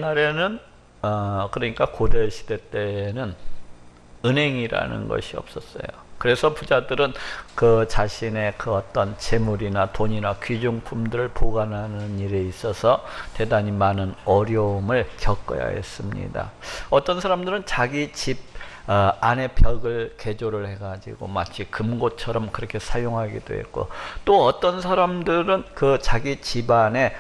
옛날에는 그러니까 고대 시대 때는 은행이라는 것이 없었어요. 그래서 부자들은 그 자신의 그 어떤 재물이나 돈이나 귀중품들을 보관하는 일에 있어서 대단히 많은 어려움을 겪어야 했습니다. 어떤 사람들은 자기 집 안에 벽을 개조를 해가지고 마치 금고처럼 그렇게 사용하기도 했고, 또 어떤 사람들은 그 자기 집 안에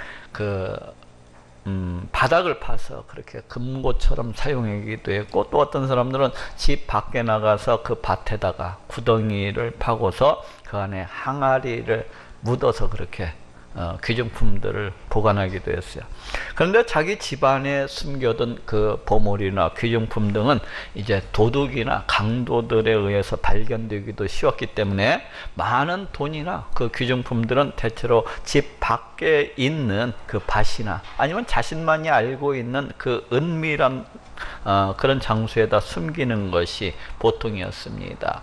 바닥을 파서 그렇게 금고처럼 사용하기도 했고, 또 어떤 사람들은 집 밖에 나가서 그 밭에다가 구덩이를 파고서 그 안에 항아리를 묻어서 그렇게 귀중품들을 보관하기도 했어요. 그런데 자기 집안에 숨겨둔 그 보물이나 귀중품 등은 이제 도둑이나 강도들에 의해서 발견되기도 쉬웠기 때문에 많은 돈이나 그 귀중품들은 대체로 집 밖에 있는 그 밭이나 아니면 자신만이 알고 있는 그 은밀한 그런 장소에다 숨기는 것이 보통이었습니다.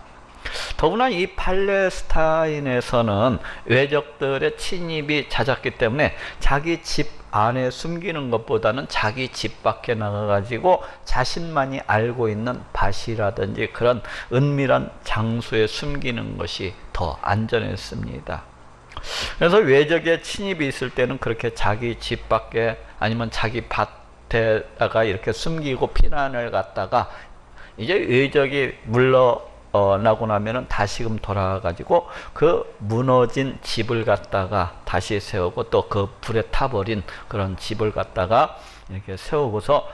더구나 이 팔레스타인에서는 외적들의 침입이 잦았기 때문에 자기 집 안에 숨기는 것보다는 자기 집 밖에 나가가지고 자신만이 알고 있는 밭이라든지 그런 은밀한 장소에 숨기는 것이 더 안전했습니다. 그래서 외적의 침입이 있을 때는 그렇게 자기 집 밖에 아니면 자기 밭에다가 이렇게 숨기고 피난을 갔다가 이제 외적이 나고 나면은 다시금 돌아가가지고 그 무너진 집을 갖다가 다시 세우고, 또 그 불에 타버린 그런 집을 갖다가 이렇게 세우고서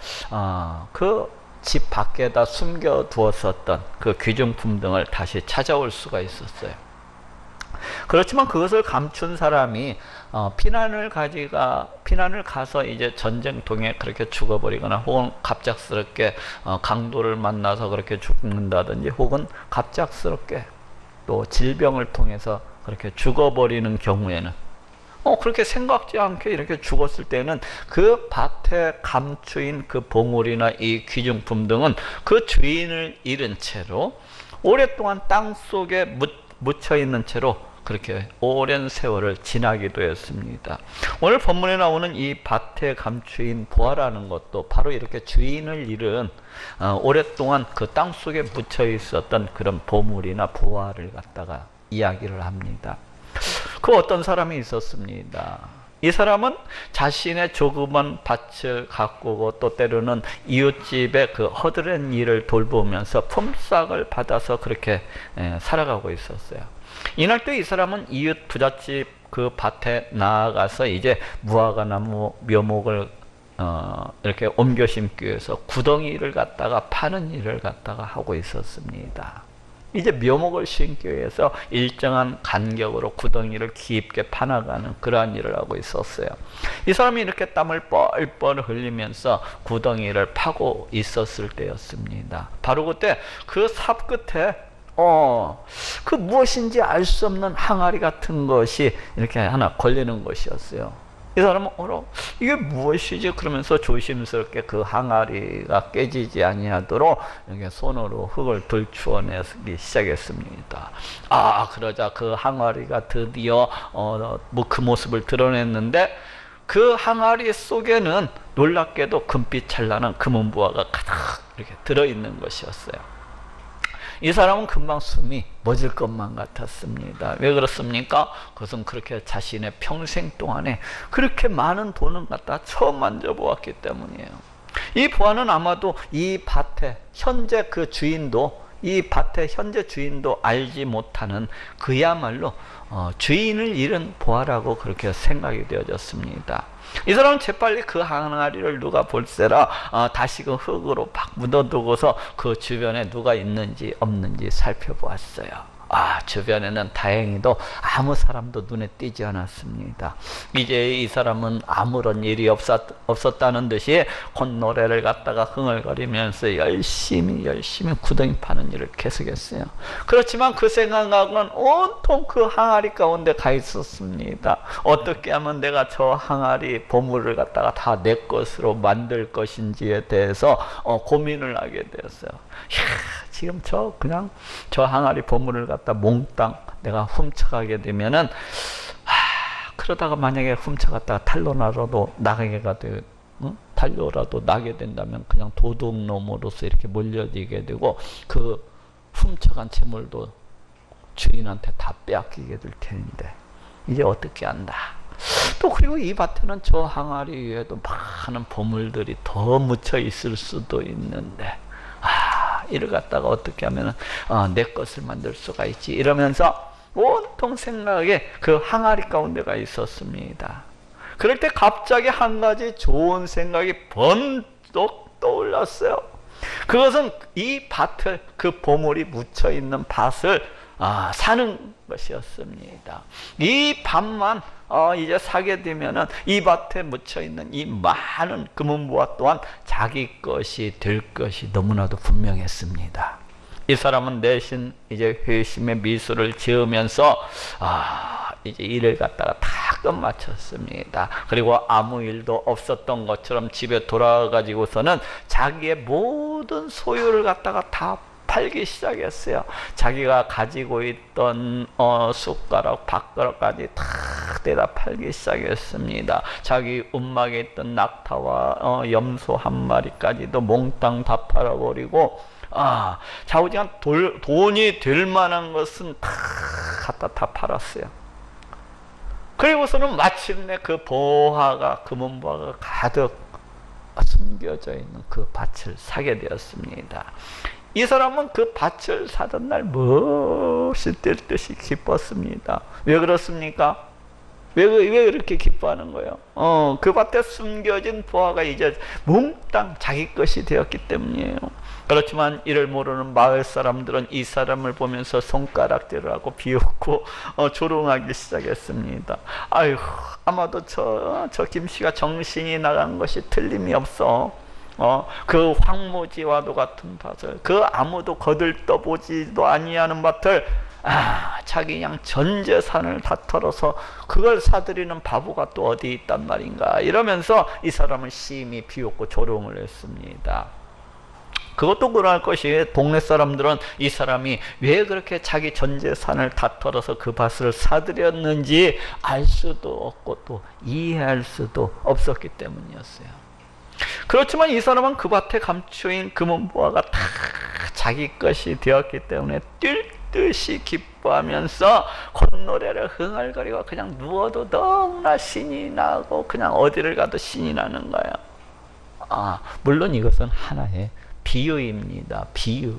그 집 밖에다 숨겨 두었었던 그 귀중품 등을 다시 찾아올 수가 있었어요. 그렇지만 그것을 감춘 사람이 피난을 가서 이제 전쟁통에 그렇게 죽어버리거나, 혹은 갑작스럽게 강도를 만나서 그렇게 죽는다든지, 혹은 갑작스럽게 또 질병을 통해서 그렇게 죽어버리는 경우에는 그렇게 생각지 않게 이렇게 죽었을 때는 그 밭에 감추인 그 보물이나 이 귀중품 등은 그 주인을 잃은 채로 오랫동안 땅 속에 묻혀 있는 채로 그렇게 오랜 세월을 지나기도 했습니다. 오늘 본문에 나오는 이 밭에 감추인 보화라는 것도 바로 이렇게 주인을 잃은 오랫동안 그 땅 속에 묻혀 있었던 그런 보물이나 보화를 갖다가 이야기를 합니다. 그 어떤 사람이 있었습니다. 이 사람은 자신의 조그만 밭을 가꾸고, 또 때로는 이웃집의 그 허드렛 일을 돌보면서 품삯을 받아서 그렇게 살아가고 있었어요. 이날 또 이 사람은 이웃 부잣집 그 밭에 나아가서 이제 무화과나무 묘목을 이렇게 옮겨 심기 위해서 구덩이를 갖다가 파는 일을 갖다가 하고 있었습니다. 이제 묘목을 심기 위해서 일정한 간격으로 구덩이를 깊게 파나가는 그러한 일을 하고 있었어요. 이 사람이 이렇게 땀을 뻘뻘 흘리면서 구덩이를 파고 있었을 때였습니다. 바로 그때 그 삽 끝에 그 무엇인지 알 수 없는 항아리 같은 것이 이렇게 하나 걸리는 것이었어요. 이 사람은 이게 무엇이지? 그러면서 조심스럽게 그 항아리가 깨지지 아니하도록 이렇게 손으로 흙을 들추어내기 시작했습니다. 그러자 그 항아리가 드디어 그 모습을 드러냈는데, 그 항아리 속에는 놀랍게도 금빛 찬란한 금은 부화가 가득 이렇게 들어있는 것이었어요. 이 사람은 금방 숨이 멎을 것만 같았습니다. 왜 그렇습니까? 그것은 그렇게 자신의 평생 동안에 그렇게 많은 돈을 갖다 처음 만져보았기 때문이에요. 이 보화는 아마도 이 밭의 현재 그 주인도, 이 밭의 현재 주인도 알지 못하는 그야말로 주인을 잃은 보화라고 그렇게 생각이 되어졌습니다. 이 사람은 재빨리 그 항아리를 누가 볼세라 다시금 흙으로 팍 묻어두고서 그 주변에 누가 있는지 없는지 살펴보았어요. 주변에는 다행히도 아무 사람도 눈에 띄지 않았습니다. 이제 이 사람은 아무런 일이 없었다는 듯이 콧노래를 갖다가 흥얼거리면서 열심히 구덩이 파는 일을 계속했어요. 그렇지만 그 생각은 온통 그 항아리 가운데 가 있었습니다. 어떻게 하면 내가 저 항아리 보물을 갖다가 다 내 것으로 만들 것인지에 대해서 고민을 하게 되었어요. 지금 저 항아리 보물을 갖다 몽땅 내가 훔쳐가게 되면은 그러다가 만약에 훔쳐갔다가 탄로나라도 나가게가 탈로라도 나게 된다면 그냥 도둑놈으로서 이렇게 몰려지게 되고 그 훔쳐간 재물도 주인한테 다 빼앗기게 될 텐데 이제 어떻게 한다. 또 그리고 이 밭에는 저 항아리 위에도 많은 보물들이 더 묻혀 있을 수도 있는데 이를 갖다가 어떻게 하면 내 것을 만들 수가 있지 이러면서 온통 생각에 그 항아리 가운데가 있었습니다. 그럴 때 갑자기 한 가지 좋은 생각이 번뜩 떠올랐어요. 그것은 이 밭을, 그 보물이 묻혀 있는 밭을 사는 것이었습니다. 이 밭만 이제 사게 되면은 이 밭에 묻혀 있는 이 많은 금은보화 또한 자기 것이 될 것이 너무나도 분명했습니다. 이 사람은 대신 이제 회심의 미소를 지으면서 이제 일을 갖다가 다 끝마쳤습니다. 그리고 아무 일도 없었던 것처럼 집에 돌아가지고서는 자기의 모든 소유를 갖다가 다 팔기 시작했어요. 자기가 가지고 있던 숟가락, 밥그릇까지 다 대다 팔기 시작했습니다. 자기 움막에 있던 낙타와 염소 한 마리까지도 몽땅 다 팔아버리고 좌우지간 돈이 될 만한 것은 다 갖다 다 팔았어요. 그리고서는 마침내 그 보화가, 금은보화가 가득 숨겨져 있는 그 밭을 사게 되었습니다. 이 사람은 그 밭을 사던 날 몹시 뜰 듯이 기뻤습니다. 왜 그렇습니까? 왜 그렇게 기뻐하는 거예요? 그 밭에 숨겨진 보화가 이제 몽땅 자기 것이 되었기 때문이에요. 그렇지만 이를 모르는 마을 사람들은 이 사람을 보면서 손가락질을 하고 비웃고 조롱하기 시작했습니다. 아유, 아마도 저 김씨가 정신이 나간 것이 틀림이 없어. 그 황무지와도 같은 밭을, 그 아무도 거들떠보지도 아니하는 밭을 자기 그냥 전 재산을 다 털어서 그걸 사들이는 바보가 또 어디 있단 말인가 이러면서 이 사람은 심히 비웃고 조롱을 했습니다. 그것도 그럴 것이 동네 사람들은 이 사람이 왜 그렇게 자기 전 재산을 다 털어서 그 밭을 사들였는지 알 수도 없고 또 이해할 수도 없었기 때문이었어요. 그렇지만 이 사람은 그 밭에 감추인 금은보화가 다 자기 것이 되었기 때문에 뛸 듯이 기뻐하면서 콧노래를 흥얼거리고 그냥 누워도 너무나 신이 나고 그냥 어디를 가도 신이 나는 거예요. 물론 이것은 하나의 비유입니다. 비유.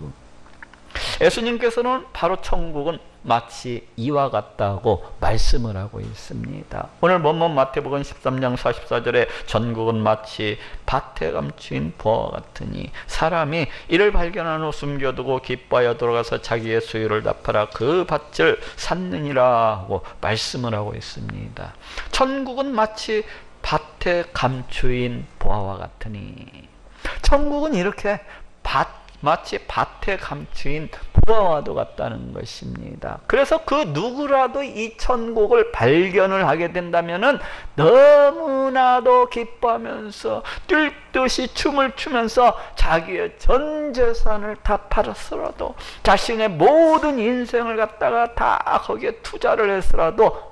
예수님께서는 바로 천국은 마치 이와 같다고 말씀을 하고 있습니다. 오늘 본문 마태복음 13장 44절에 전국은 마치 밭에 감추인 보화 같으니 사람이 이를 발견한 후 숨겨두고 기뻐하여 돌아가서 자기의 소유를 다 팔아 그 밭을 샀느니라 하고 말씀을 하고 있습니다. 천국은 마치 밭에 감추인 보화와 같으니, 천국은 이렇게 마치 밭에 감추인 보화와도 같다는 것입니다. 그래서 그 누구라도 이 천국을 발견을 하게 된다면은 너무나도 기뻐하면서 뛸 듯이 춤을 추면서 자기의 전 재산을 다 팔았더라도, 자신의 모든 인생을 갖다가 다 거기에 투자를 했더라도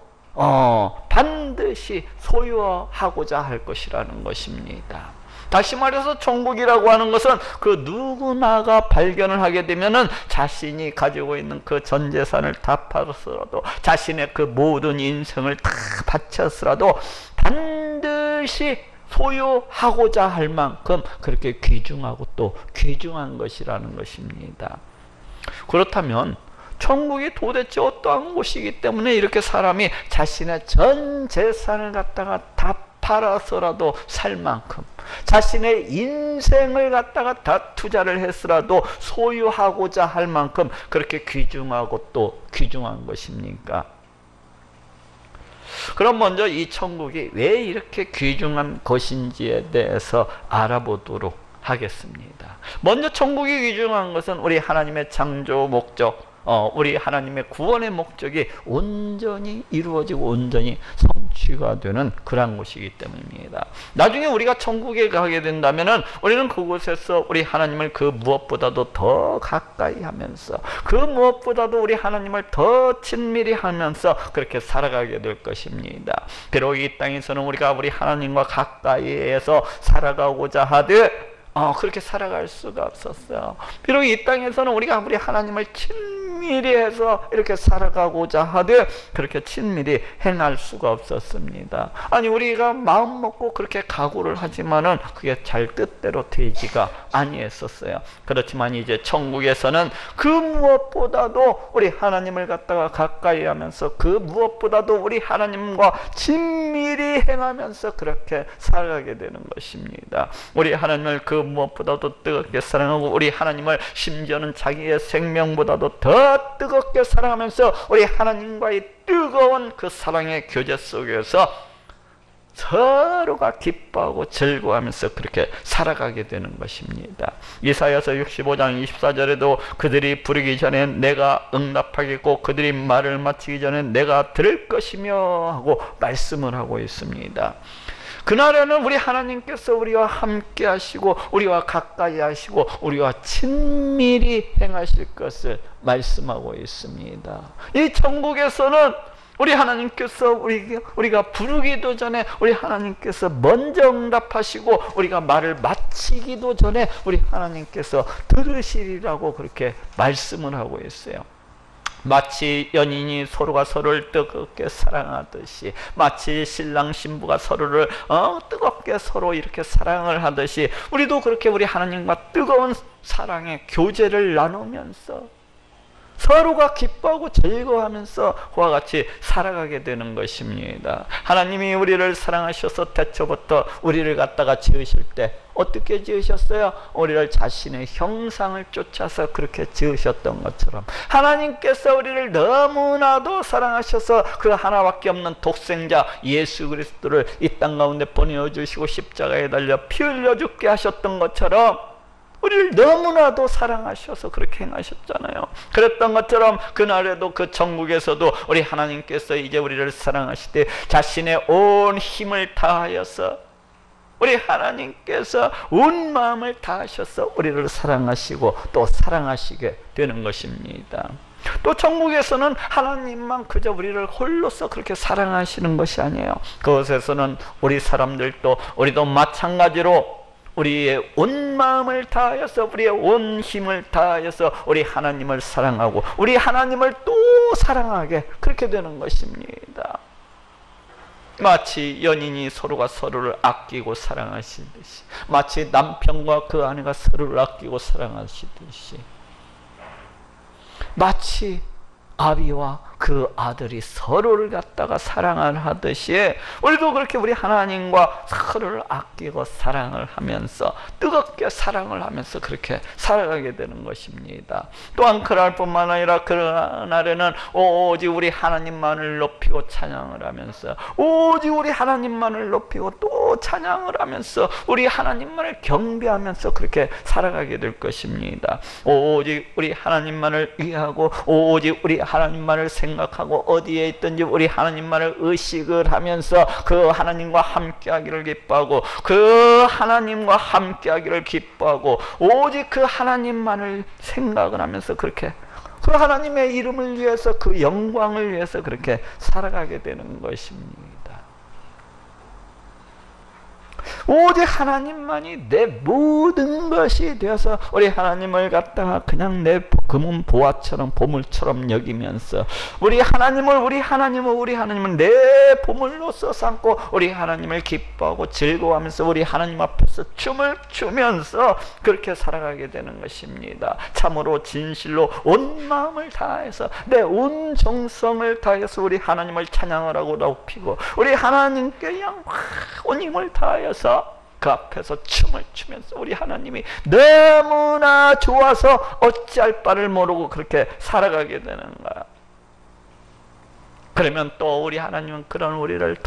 반드시 소유하고자 할 것이라는 것입니다. 다시 말해서 천국이라고 하는 것은 그 누구나가 발견을 하게 되면은 자신이 가지고 있는 그 전 재산을 다 팔았더라도, 자신의 그 모든 인생을 다 바쳤더라도 반드시 소유하고자 할 만큼 그렇게 귀중하고 또 귀중한 것이라는 것입니다. 그렇다면 천국이 도대체 어떠한 곳이기 때문에 이렇게 사람이 자신의 전 재산을 갖다가 다 팔아서라도 살 만큼, 자신의 인생을 갖다가 다 투자를 했으라도 소유하고자 할 만큼 그렇게 귀중하고 또 귀중한 것입니까? 그럼 먼저 이 천국이 왜 이렇게 귀중한 것인지에 대해서 알아보도록 하겠습니다. 먼저 천국이 귀중한 것은 우리 하나님의 창조 목적, 우리 하나님의 구원의 목적이 온전히 이루어지고 온전히 성취가 되는 그러한 곳이기 때문입니다. 나중에 우리가 천국에 가게 된다면은 우리는 그곳에서 우리 하나님을 그 무엇보다도 더 가까이 하면서 그 무엇보다도 우리 하나님을 더 친밀히 하면서 그렇게 살아가게 될 것입니다. 비록 이 땅에서는 우리가 우리 하나님과 가까이에서 살아가고자 하되 그렇게 살아갈 수가 없었어요. 비록 이 땅에서는 우리가 우리 하나님을 친밀히 해서 이렇게 살아가고자 하되 그렇게 친밀히 행할 수가 없었습니다. 아니, 우리가 마음 먹고 그렇게 각오를 하지만은 그게 잘 뜻대로 되지가 아니했었어요. 그렇지만 이제 천국에서는 그 무엇보다도 우리 하나님을 갖다가 가까이 하면서 그 무엇보다도 우리 하나님과 친밀히 행하면서 그렇게 살아가게 되는 것입니다. 우리 하나님을 그 무엇보다도 뜨겁게 사랑하고 우리 하나님을 심지어는 자기의 생명보다도 더 뜨겁게 사랑하면서 우리 하나님과의 뜨거운 그 사랑의 교제 속에서 서로가 기뻐하고 즐거워하면서 그렇게 살아가게 되는 것입니다. 이사야서 65장 24절에도 그들이 부르기 전에 내가 응답하겠고 그들이 말을 마치기 전에 내가 들을 것이며 하고 말씀을 하고 있습니다. 그날에는 우리 하나님께서 우리와 함께 하시고 우리와 가까이 하시고 우리와 친밀히 행하실 것을 말씀하고 있습니다. 이 천국에서는 우리 하나님께서 우리가 부르기도 전에 우리 하나님께서 먼저 응답하시고 우리가 말을 마치기도 전에 우리 하나님께서 들으시리라고 그렇게 말씀을 하고 있어요. 마치 연인이 서로가 서로를 뜨겁게 사랑하듯이, 마치 신랑 신부가 서로를 뜨겁게 서로 이렇게 사랑을 하듯이 우리도 그렇게 우리 하나님과 뜨거운 사랑의 교제를 나누면서 서로가 기뻐하고 즐거워하면서 그와 같이 살아가게 되는 것입니다. 하나님이 우리를 사랑하셔서 태초부터 우리를 갖다가 지으실 때 어떻게 지으셨어요? 우리를 자신의 형상을 쫓아서 그렇게 지으셨던 것처럼 하나님께서 우리를 너무나도 사랑하셔서 그 하나밖에 없는 독생자 예수 그리스도를 이 땅 가운데 보내주시고 십자가에 달려 피 흘려 죽게 하셨던 것처럼 우리를 너무나도 사랑하셔서 그렇게 행하셨잖아요. 그랬던 것처럼 그날에도 그 천국에서도 우리 하나님께서 이제 우리를 사랑하시되 자신의 온 힘을 다하여서 우리 하나님께서 온 마음을 다하셔서 우리를 사랑하시고 또 사랑하시게 되는 것입니다. 또 천국에서는 하나님만 그저 우리를 홀로서 그렇게 사랑하시는 것이 아니에요. 그곳에서는 우리 사람들도 우리도 마찬가지로 우리의 온 마음을 다하여서 우리의 온 힘을 다하여서 우리 하나님을 사랑하고 우리 하나님을 또 사랑하게 그렇게 되는 것입니다. 마치 연인이 서로가 서로를 아끼고 사랑하시듯이, 마치 남편과 그 아내가 서로를 아끼고 사랑하시듯이, 마치 아비와 그 아들이 서로를 갖다가 사랑을 하듯이 우리도 그렇게 우리 하나님과 서로를 아끼고 사랑을 하면서 뜨겁게 사랑을 하면서 그렇게 살아가게 되는 것입니다. 또한 그날 뿐만 아니라 그날에는 오직 우리 하나님만을 높이고 찬양을 하면서, 오직 우리 하나님만을 높이고 또 찬양을 하면서 우리 하나님만을 경배하면서 그렇게 살아가게 될 것입니다. 오직 우리 하나님만을 위하고 오직 우리 하나님만을 생각하고 어디에 있든지 우리 하나님만을 의식을 하면서 그 하나님과 함께하기를 기뻐하고 그 하나님과 함께하기를 기뻐하고 오직 그 하나님만을 생각을 하면서 그렇게 그 하나님의 이름을 위해서 그 영광을 위해서 그렇게 살아가게 되는 것입니다. 오직 하나님만이 내 모든 것이 되어서 우리 하나님을 갖다가 그냥 내 금은 보화처럼 보물처럼 여기면서 우리 하나님을 내 보물로서 삼고 우리 하나님을 기뻐하고 즐거워하면서 우리 하나님 앞에서 춤을 추면서 그렇게 살아가게 되는 것입니다. 참으로 진실로 온 마음을 다해서 내 온 정성을 다해서 우리 하나님을 찬양을 하고 높이고 우리 하나님께 온 힘을 다해서 그 앞에서 춤을 추면서 우리 하나님이 너무나 좋아서 어찌할 바를 모르고 그렇게 살아가게 되는 거야. 그러면 또 우리 하나님은 그런 우리를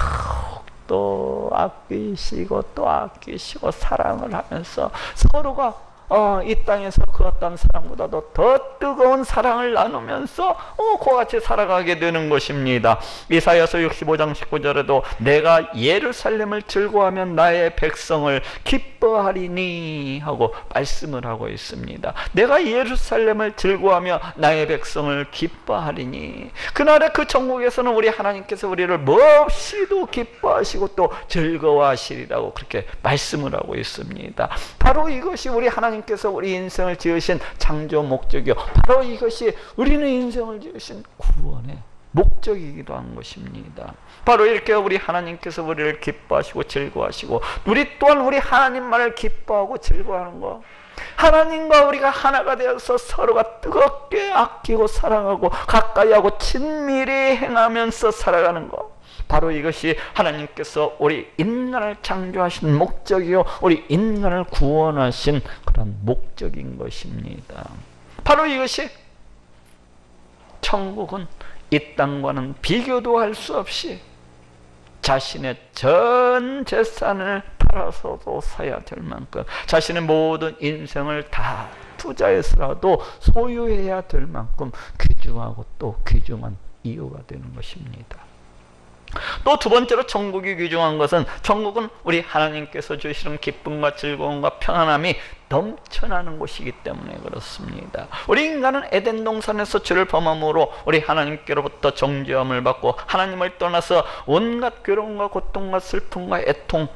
더욱더 아끼시고 또 아끼시고 사랑을 하면서 서로가 이 땅에서 그 어떤 사랑보다도 더 뜨거운 사랑을 나누면서 그와 같이 살아가게 되는 것입니다. 이사야서 65장 19절에도 내가 예루살렘을 즐거워하면 나의 백성을 기뻐하리니 하고 말씀을 하고 있습니다. 내가 예루살렘을 즐거워하며 나의 백성을 기뻐하리니, 그날에 그 천국에서는 우리 하나님께서 우리를 몹시도 기뻐하시고 또 즐거워하시리라고 그렇게 말씀을 하고 있습니다. 바로 이것이 우리 하나님께서 우리 인생을 지으신 창조 목적이요, 바로 이것이 우리는 인생을 지으신 구원의 목적이기도 한 것입니다. 바로 이렇게 우리 하나님께서 우리를 기뻐하시고 즐거워하시고, 우리 또한 우리 하나님만을 기뻐하고 즐거워하는 것, 하나님과 우리가 하나가 되어서 서로가 뜨겁게 아끼고 사랑하고 가까이하고 친밀히 행하면서 살아가는 것, 바로 이것이 하나님께서 우리 인간을 창조하신 목적이요, 우리 인간을 구원하신 그런 목적인 것입니다. 바로 이것이, 천국은 이 땅과는 비교도 할 수 없이 자신의 전 재산을 팔아서도 사야 될 만큼, 자신의 모든 인생을 다 투자해서라도 소유해야 될 만큼 귀중하고 또 귀중한 이유가 되는 것입니다. 또 두 번째로 천국이 귀중한 것은, 천국은 우리 하나님께서 주시는 기쁨과 즐거움과 평안함이 넘쳐나는 곳이기 때문에 그렇습니다. 우리 인간은 에덴 동산에서 죄를 범함으로 우리 하나님께로부터 정죄함을 받고 하나님을 떠나서 온갖 괴로움과 고통과 슬픔과 애통,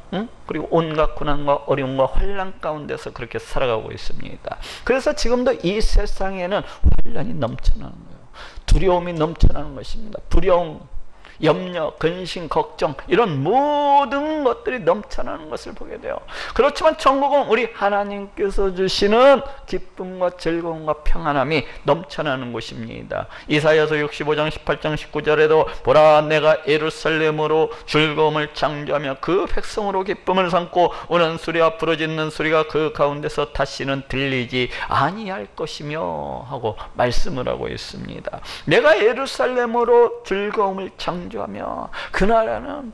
그리고 온갖 고난과 어려움과 환난 가운데서 그렇게 살아가고 있습니다. 그래서 지금도 이 세상에는 환난이 넘쳐나는 거예요. 두려움이 넘쳐나는 것입니다. 두려움, 염려, 근심, 걱정, 이런 모든 것들이 넘쳐나는 것을 보게 돼요. 그렇지만 천국은 우리 하나님께서 주시는 기쁨과 즐거움과 평안함이 넘쳐나는 곳입니다. 이사야서 65장 18장 19절에도 보라, 내가 예루살렘으로 즐거움을 창조하며 그 백성으로 기쁨을 삼고 우는 소리와 부르짖는 소리가 그 가운데서 다시는 들리지 아니할 것이며 하고 말씀을 하고 있습니다. 내가 예루살렘으로 즐거움을 창조하며, 그 나라는,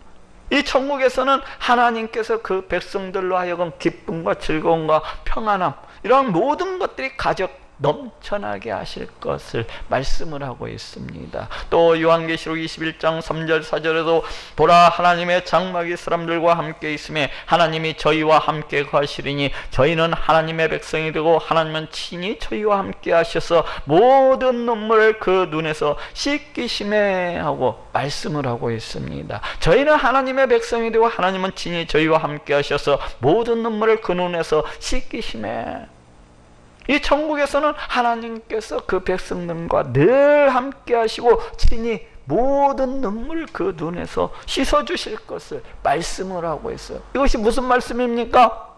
이 천국에서는 하나님께서 그 백성들로 하여금 기쁨과 즐거움과 평안함, 이런 모든 것들이 가득 넘쳐나게 하실 것을 말씀을 하고 있습니다. 또 요한계시록 21장 3절 4절에도 보라, 하나님의 장막이 사람들과 함께 있으며 하나님이 저희와 함께 거하시리니 저희는 하나님의 백성이 되고 하나님은 친히 저희와 함께 하셔서 모든 눈물을 그 눈에서 씻기시매 하고 말씀을 하고 있습니다. 저희는 하나님의 백성이 되고 하나님은 친히 저희와 함께 하셔서 모든 눈물을 그 눈에서 씻기시매. 이 천국에서는 하나님께서 그 백성들과 늘 함께 하시고 친히 모든 눈물 그 눈에서 씻어주실 것을 말씀을 하고 있어요. 이것이 무슨 말씀입니까?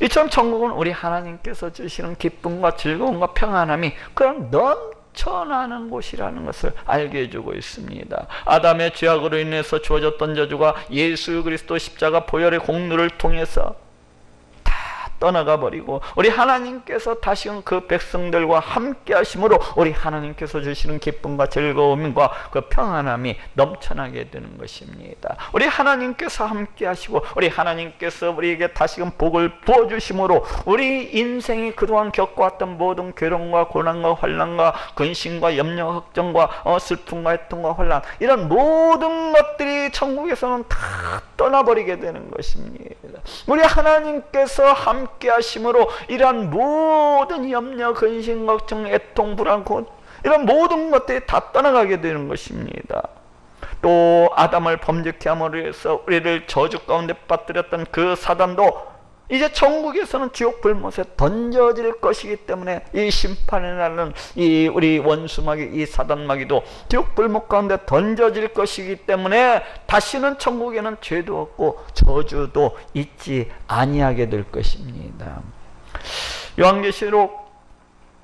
이처럼 천국은 우리 하나님께서 주시는 기쁨과 즐거움과 평안함이 그냥 넘쳐나는 곳이라는 것을 알게 해주고 있습니다. 아담의 죄악으로 인해서 주어졌던 저주가 예수 그리스도 십자가 보혈의 공로를 통해서 떠나가 버리고 우리 하나님께서 다시금 그 백성들과 함께 하심으로 우리 하나님께서 주시는 기쁨과 즐거움과 그 평안함이 넘쳐나게 되는 것입니다. 우리 하나님께서 함께 하시고 우리 하나님께서 우리에게 다시금 복을 부어주심으로 우리 인생이 그동안 겪어왔던 모든 괴로움과 고난과 환난과 근심과 염려, 걱정과 슬픔과 애통과 환난, 이런 모든 것들이 천국에서는 다 떠나버리게 되는 것입니다. 우리 하나님께서 함께 하심으로 이러한 모든 염려, 근심, 걱정, 애통, 불안, 이런 모든 것들이 다 떠나가게 되는 것입니다. 또 아담을 범죄케 함으로 해서 우리를 저주 가운데 빠뜨렸던 그 사단도 이제 천국에서는 지옥 불못에 던져질 것이기 때문에 이 심판의 날은 이 우리 원수마귀, 이 사단마귀도 지옥 불못 가운데 던져질 것이기 때문에 다시는 천국에는 죄도 없고 저주도 있지 아니하게 될 것입니다. 요한계시록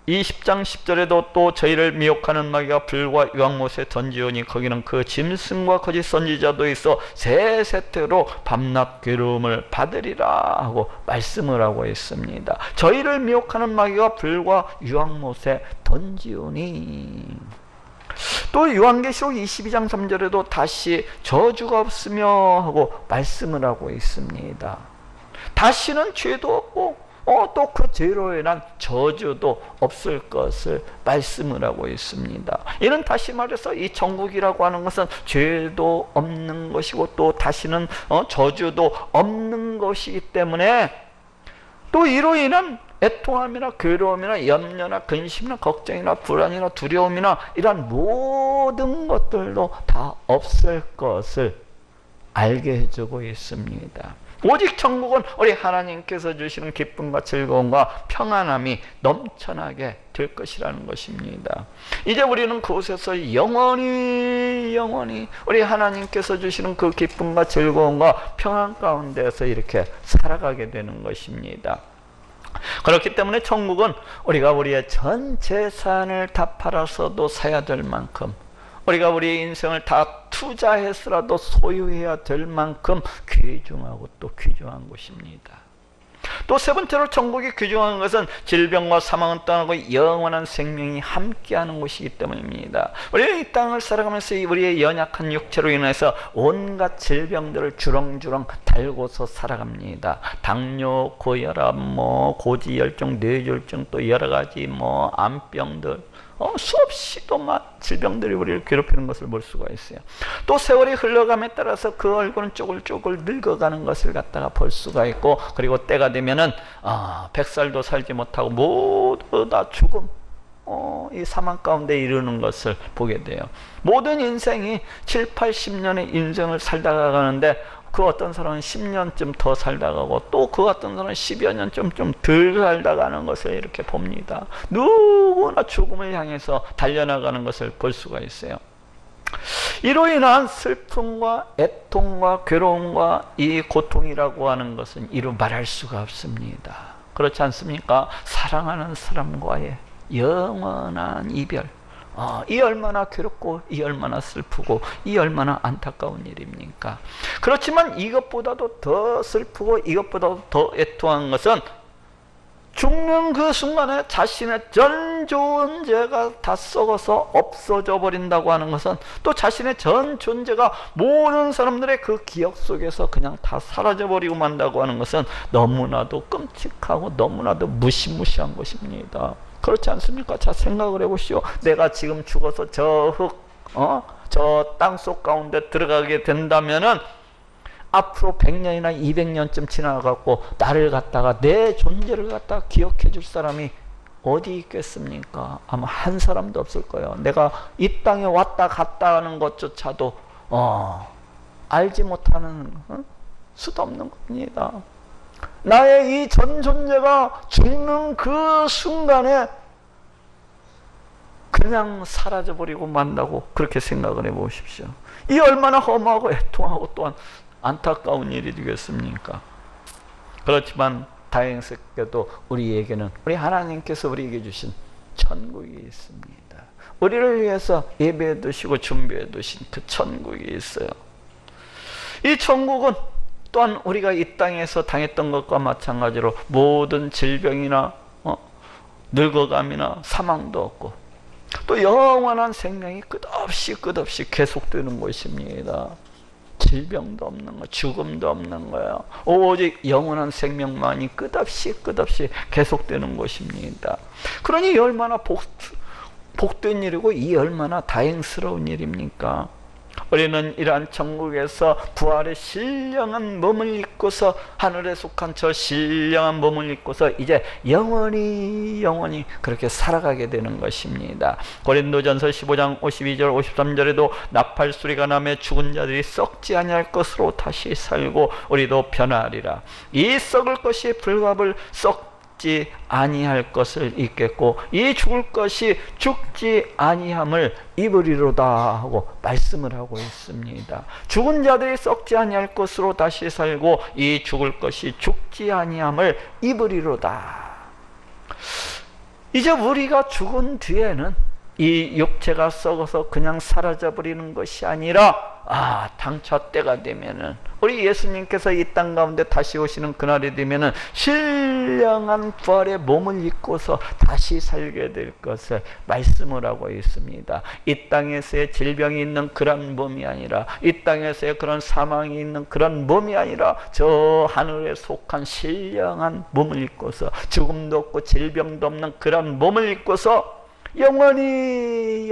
20장 10절에도 또 저희를 미혹하는 마귀가 불과 유황못에 던지오니 거기는 그 짐승과 거짓 선지자도 있어 세 세태로 밤낮 괴로움을 받으리라 하고 말씀을 하고 있습니다. 저희를 미혹하는 마귀가 불과 유황못에 던지오니, 또 요한계시록 22장 3절에도 다시 저주가 없으며 하고 말씀을 하고 있습니다. 다시는 죄도 없고 또 그 죄로 인한 저주도 없을 것을 말씀을 하고 있습니다. 이는 다시 말해서 이 천국이라고 하는 것은 죄도 없는 것이고 또 다시는 저주도 없는 것이기 때문에 또 이로 인한 애통함이나 괴로움이나 염려나 근심이나 걱정이나 불안이나 두려움이나 이러한 모든 것들도 다 없을 것을 알게 해주고 있습니다. 오직 천국은 우리 하나님께서 주시는 기쁨과 즐거움과 평안함이 넘쳐나게 될 것이라는 것입니다. 이제 우리는 그곳에서 영원히 우리 하나님께서 주시는 그 기쁨과 즐거움과 평안 가운데서 이렇게 살아가게 되는 것입니다. 그렇기 때문에 천국은 우리가 우리의 전 재산을 다 팔아서도 사야 될 만큼, 우리가 우리의 인생을 다 투자해서라도 소유해야 될 만큼 귀중하고 또 귀중한 곳입니다. 또 세 번째로 천국이 귀중한 것은 질병과 사망은 떠나고 영원한 생명이 함께하는 곳이기 때문입니다. 우리는 이 땅을 살아가면서 우리의 연약한 육체로 인해서 온갖 질병들을 주렁주렁 달고서 살아갑니다. 당뇨, 고혈압, 고지혈증, 뇌졸중, 또 여러가지 암병들, 수없이도 질병들이 우리를 괴롭히는 것을 볼 수가 있어요. 또 세월이 흘러감에 따라서 그 얼굴은 쪼글쪼글 늙어가는 것을 갖다가 볼 수가 있고, 그리고 때가 되면은 100살도 살지 못하고 모두 다 죽음, 이 사망 가운데 이르는 것을 보게 돼요. 모든 인생이 7, 80년의 인생을 살다가 가는데 그 어떤 사람은 10년쯤 더 살다 가고 또 그 어떤 사람은 10여 년쯤 좀 덜 살다 가는 것을 이렇게 봅니다. 누구나 죽음을 향해서 달려나가는 것을 볼 수가 있어요. 이로 인한 슬픔과 애통과 괴로움과 이 고통이라고 하는 것은 이루 말할 수가 없습니다. 그렇지 않습니까? 사랑하는 사람과의 영원한 이별, 이 얼마나 괴롭고 이 얼마나 슬프고 이 얼마나 안타까운 일입니까? 그렇지만 이것보다도 더 슬프고 이것보다도 더 애통한 것은 죽는 그 순간에 자신의 전 존재가 다 썩어서 없어져 버린다고 하는 것은, 또 자신의 전 존재가 모든 사람들의 그 기억 속에서 그냥 다 사라져 버리고 만다고 하는 것은 너무나도 끔찍하고 너무나도 무시무시한 것입니다. 그렇지 않습니까? 자, 생각을 해보시오. 내가 지금 죽어서 저 저 땅속 가운데 들어가게 된다면은 앞으로 100년이나 200년쯤 지나가고 나를 갖다가, 내 존재를 갖다가 기억해 줄 사람이 어디 있겠습니까? 아마 한 사람도 없을 거예요. 내가 이 땅에 왔다 갔다 하는 것조차도 알지 못하는 수도 없는 겁니다. 나의 이 전 존재가 죽는 그 순간에 그냥 사라져버리고 만다고 그렇게 생각을 해보십시오. 이 얼마나 험하고 애통하고 또한 안타까운 일이 되겠습니까? 그렇지만 다행스럽게도 우리에게는 우리 하나님께서 우리에게 주신 천국이 있습니다. 우리를 위해서 예배해 두시고 준비해 두신 그 천국이 있어요. 이 천국은 또한 우리가 이 땅에서 당했던 것과 마찬가지로 모든 질병이나 늙어감이나 사망도 없고 또 영원한 생명이 끝없이 계속되는 곳입니다. 질병도 없는 거, 죽음도 없는 거예요. 오직 영원한 생명만이 끝없이 계속되는 것입니다. 그러니 이 얼마나 복된 일이고 이 얼마나 다행스러운 일입니까? 우리는 이러한 천국에서 부활의 신령한 몸을 입고서, 하늘에 속한 저 신령한 몸을 입고서 이제 영원히 그렇게 살아가게 되는 것입니다. 고린도전서 15장 52절 53절에도 나팔 소리가 나며 죽은 자들이 썩지 아니할 것으로 다시 살고 우리도 변하리라. 이 썩을 것이 불갑을 썩지 아니할 것을 입겠고 이 죽을 것이 죽지 아니함을 입으리로다 하고 말씀을 하고 있습니다. 죽은 자들이 썩지 아니할 것으로 다시 살고 이 죽을 것이 죽지 아니함을 입으리로다. 이제 우리가 죽은 뒤에는 이 육체가 썩어서 그냥 사라져 버리는 것이 아니라 당차 때가 되면은 우리 예수님께서 이 땅 가운데 다시 오시는 그날이 되면은 신령한 부활의 몸을 입고서 다시 살게 될 것을 말씀을 하고 있습니다. 이 땅에서의 질병이 있는 그런 몸이 아니라, 이 땅에서의 그런 사망이 있는 그런 몸이 아니라 저 하늘에 속한 신령한 몸을 입고서, 죽음도 없고 질병도 없는 그런 몸을 입고서 영원히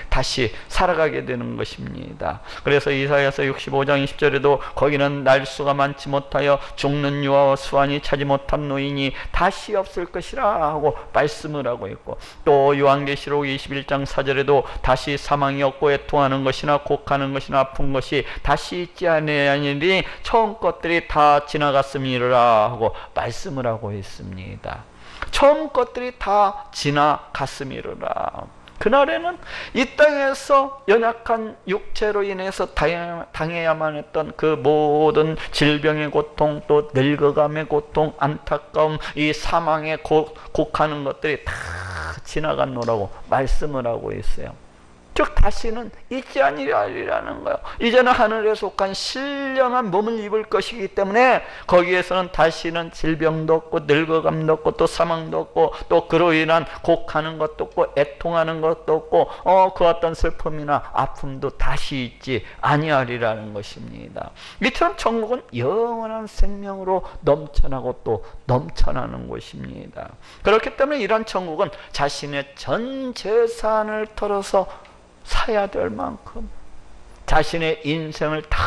다시 살아가게 되는 것입니다. 그래서 이사야서 65장 20절에도 거기는 날수가 많지 못하여 죽는 유아와 수완이 차지 못한 노인이 다시 없을 것이라 하고 말씀을 하고 있고, 또 요한계시록 21장 4절에도 다시 사망이 없고 애통하는 것이나 곡하는 것이나 아픈 것이 다시 있지 아니하니 처음 것들이 다 지나갔음이라 하고 말씀을 하고 있습니다. 처음 것들이 다 지나갔음이로라. 그날에는 이 땅에서 연약한 육체로 인해서 당해야만 했던 그 모든 질병의 고통, 또 늙어감의 고통, 안타까움, 이 사망의 곡하는 것들이 다 지나갔노라고 말씀을 하고 있어요. 즉 다시는 있지 아니하리라는 거예요. 이제는 하늘에 속한 신령한 몸을 입을 것이기 때문에 거기에서는 다시는 질병도 없고 늙어감도 없고 또 사망도 없고 또 그로 인한 곡하는 것도 없고 애통하는 것도 없고 그 어떤 슬픔이나 아픔도 다시 있지 아니하리라는 것입니다. 이처럼 천국은 영원한 생명으로 넘쳐나고 또 넘쳐나는 곳입니다. 그렇기 때문에 이런 천국은 자신의 전 재산을 털어서 사야 될 만큼, 자신의 인생을 다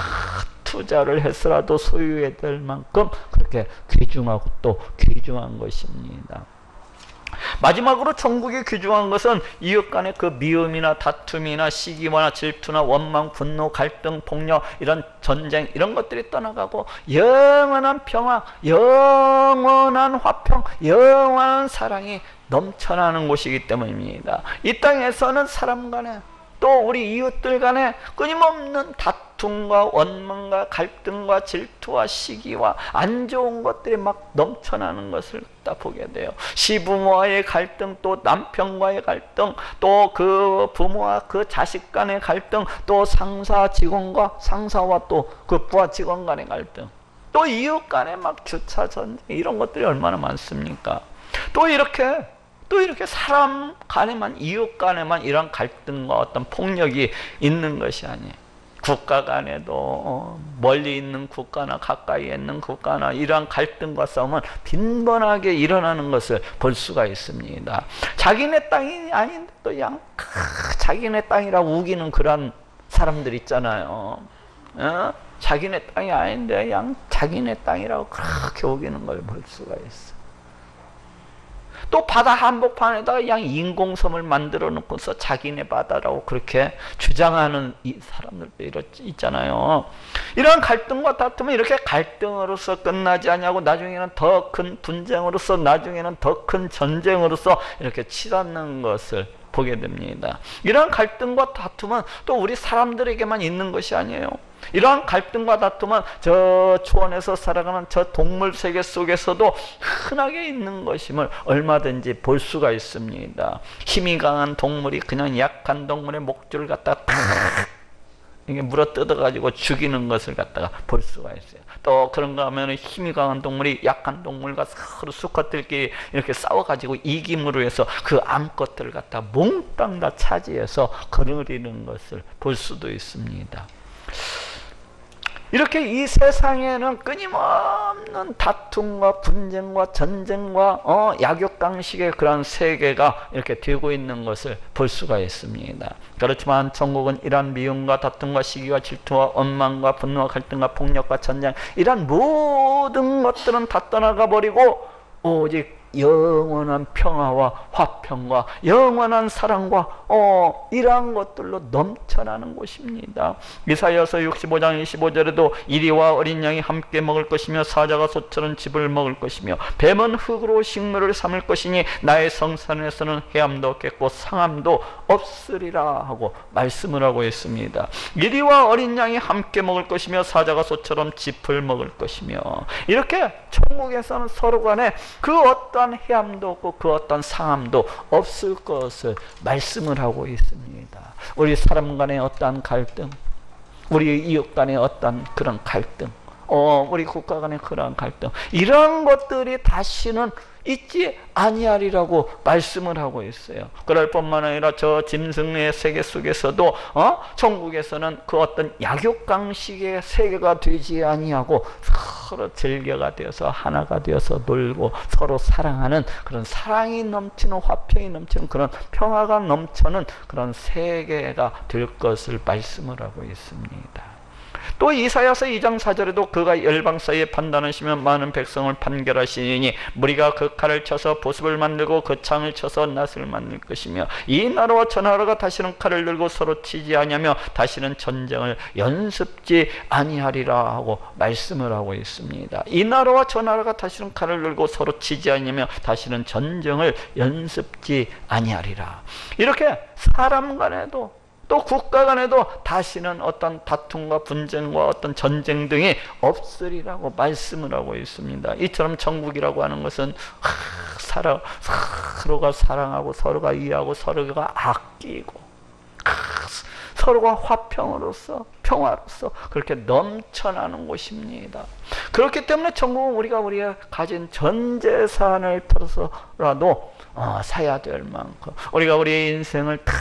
투자를 해서라도 소유해야 될 만큼 그렇게 귀중하고 또 귀중한 것입니다. 마지막으로 천국이 귀중한 것은 이웃 간의 그 미움이나 다툼이나 시기나 질투나 원망, 분노, 갈등, 폭력, 이런 전쟁, 이런 것들이 떠나가고 영원한 평화, 영원한 화평, 영원한 사랑이 넘쳐나는 곳이기 때문입니다. 이 땅에서는 사람 간에 또 우리 이웃들 간에 끊임없는 다툼과 원망과 갈등과 질투와 시기와 안 좋은 것들이 막 넘쳐나는 것을 다 보게 돼요. 시부모와의 갈등, 또 남편과의 갈등, 또 그 부모와 그 자식 간의 갈등, 또 상사 직원과 상사와 또 그 부하 직원 간의 갈등, 또 이웃 간의 막 주차 전쟁, 이런 것들이 얼마나 많습니까? 또 이렇게 사람 간에만, 이웃 간에만 이런 갈등과 어떤 폭력이 있는 것이 아니에요. 국가 간에도 멀리 있는 국가나 가까이 있는 국가나 이러한 갈등과 싸움은 빈번하게 일어나는 것을 볼 수가 있습니다. 자기네 땅이 아닌데 또 자기네 땅이라고 우기는 그런 사람들 있잖아요. 자기네 땅이 아닌데 자기네 땅이라고 그렇게 우기는 걸 볼 수가 있어. 또 바다 한복판에다가 인공섬을 만들어 놓고서 자기네 바다라고 그렇게 주장하는 이 사람들도 있잖아요. 이런 갈등과 다툼은 이렇게 갈등으로서 끝나지 않냐고, 나중에는 더 큰 분쟁으로서, 나중에는 더 큰 전쟁으로서 이렇게 치닫는 것을 보게 됩니다. 이런 갈등과 다툼은 또 우리 사람들에게만 있는 것이 아니에요. 이러한 갈등과 다툼은 저 초원에서 살아가는 저 동물 세계 속에서도 흔하게 있는 것임을 얼마든지 볼 수가 있습니다. 힘이 강한 동물이 그냥 약한 동물의 목줄을 갖다가 이게 물어 뜯어가지고 죽이는 것을 갖다가 볼 수가 있어요. 또 그런가 하면 힘이 강한 동물이 약한 동물과 서로 수컷들끼리 이렇게 싸워가지고 이김으로 해서 그 암컷들을 갖다가 몽땅 다 차지해서 거느리는 것을 볼 수도 있습니다. 이렇게 이 세상에는 끊임없는 다툼과 분쟁과 전쟁과 약육강식의 그런 세계가 이렇게 되고 있는 것을 볼 수가 있습니다. 그렇지만 천국은 이러한 미움과 다툼과 시기와 질투와 원망과 분노와 갈등과 폭력과 전쟁, 이러한 모든 것들은 다 떠나가 버리고 오직 영원한 평화와 화평과 영원한 사랑과 이러한 것들로 넘쳐나는 곳입니다. 이사야서 65장 25절에도 이리와 어린 양이 함께 먹을 것이며 사자가 소처럼 즙을 먹을 것이며 뱀은 흙으로 식물을 삼을 것이니 나의 성산에서는 해함도 없겠고 상함도 없으리라 하고 말씀을 하고 있습니다. 이리와 어린 양이 함께 먹을 것이며 사자가 소처럼 짚을 먹을 것이며, 이렇게 천국에서는 서로 간에 그 어떤 어떠한 해함도 없고 그 어떠한 상함도 없을 것을 말씀을 하고 있습니다. 우리 사람 간의 어떠한 갈등, 우리 이웃 간의 어떠한 그런 갈등, 우리 국가 간의 그러한 갈등, 이런 것들이 다시는 있지 아니하리라고 말씀을 하고 있어요. 그럴 뿐만 아니라 저 짐승의 세계 속에서도 천국에서는 그 어떤 약육강식의 세계가 되지 아니하고 서로 즐겨가 되어서 하나가 되어서 놀고 서로 사랑하는 그런 사랑이 넘치는, 화평이 넘치는, 그런 평화가 넘치는 그런 세계가 될 것을 말씀을 하고 있습니다. 또 이사야서 2장 4절에도 그가 열방 사이에 판단하시며 많은 백성을 판결하시니 무리가 그 칼을 쳐서 보습을 만들고 그 창을 쳐서 낫을 만들 것이며 이 나라와 저 나라가 다시는 칼을 들고 서로 치지 아니하며 다시는 전쟁을 연습지 아니하리라 하고 말씀을 하고 있습니다. 이 나라와 저 나라가 다시는 칼을 들고 서로 치지 아니하며 다시는 전쟁을 연습지 아니하리라. 이렇게 사람 간에도 또 국가 간에도 다시는 어떤 다툼과 분쟁과 어떤 전쟁 등이 없으리라고 말씀을 하고 있습니다. 이처럼 천국이라고 하는 것은 서로가 사랑하고 서로가 이해하고 서로가 아끼고 서로가 화평으로서 평화로서 그렇게 넘쳐나는 곳입니다. 그렇기 때문에 천국은 우리가 가진 전 재산을 털어서라도 사야 될 만큼, 우리가 우리의 인생을 다